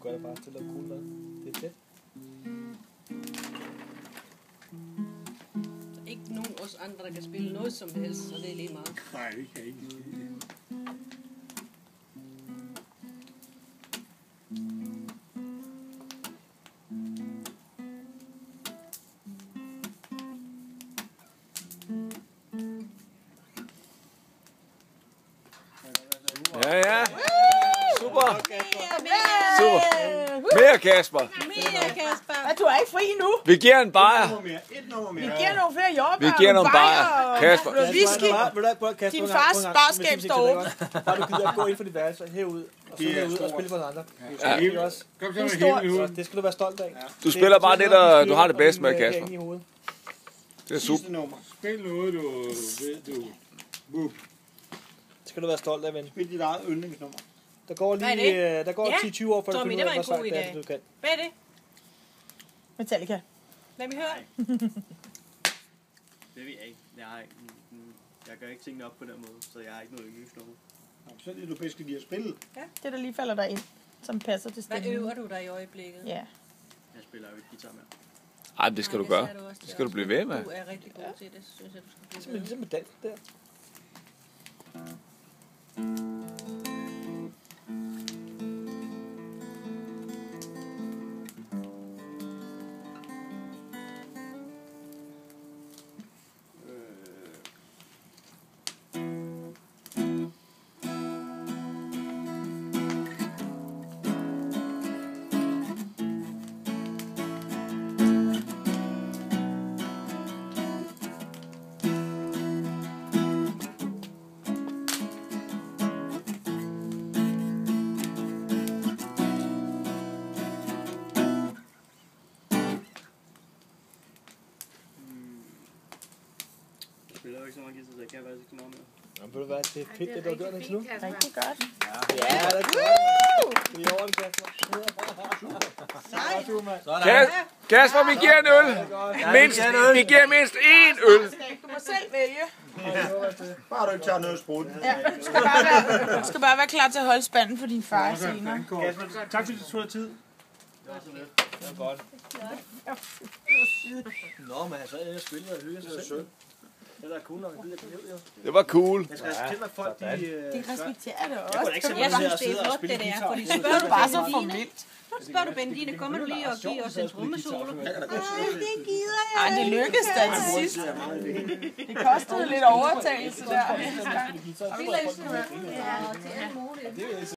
gør det bare stille og cool med. Det er tæt. Ikke nogen af os andre, der kan spille noget som helst, så det er lige meget. Nej, det kan ikke. Ja, ja. Super. Super. Mere Kasper. Mere, Kasper. Men du er ikke fri nu. Vi giver en bajer. Et nummer mere. Vi giver nogle flere jordbær. Vi giver nogle bajer. Kasper. Whisky. Din fars barskab står åben. Bare du gider at gå ind for dit værelse herud, og så herud og spille for den andre. Ja. Kom så med hele. Det skal du være stolt af. Du spiller bare det, der du har det bedst med, Kasper. Det er super. Sidste nummer. Spil noget, du ved, du... Boop. Det skal du være stolt af, ven. Spil dit eget yndlingsnummer. Der går lige, der går 10-20 år, før du Tommy, finder det ud var af, hvor en god sejt det er, idé. du kan. Hvad er det? Metallica. Lad mig høre. Det ved jeg ikke. Jeg gør ikke tingene op på den måde, så jeg har ikke noget yndlingsnummer. Så er det, du bedst kan lide at spille. Det, der lige falder dig ind, som passer til Hvad stemmen. øver du dig i øjeblikket? Ja. Jeg spiller jo ikke guitar mere. Ej, det skal du gøre. Det skal du blive ved med. Du er rigtig god til det, synes jeg, du skal blive ved. Ligesom med dans der. Jeg spiller jo ikke så meget guitar, så jeg kan faktisk ikke så meget mere. Nå, ved du hvad, det er fedt, det du har gjort indtil nu. Rigtig godt. Ja, det er godt. Vi er over det, Kasper. Kasper, vi giver en øl. Vi giver mindst én øl. Du må selv vælge. Bare du ikke tager noget sprut. Ja. Du skal bare være klar til at holde spanden for din far senere. Kasper, tak fordi du tog dig tid. Det var så lidt. Det var godt. Nå, men altså, jeg spiller og hygger sig selv. Det er da cool nok, det er jo. Det var cool. Jeg skal respektere, at folk de... Det respekterer det Jeg også. kunne da ikke Jeg sætte mig synes, til at det er sidde og flot, det spille der, guitar. fordi Det er bare så formelt. spørger du Benedine, kommer du lige og giver os en trommesolo? Det gider jeg. Ej, det lykkedes da til sidst. Det kostede lidt overtagelse der. Ja, til alt muligt.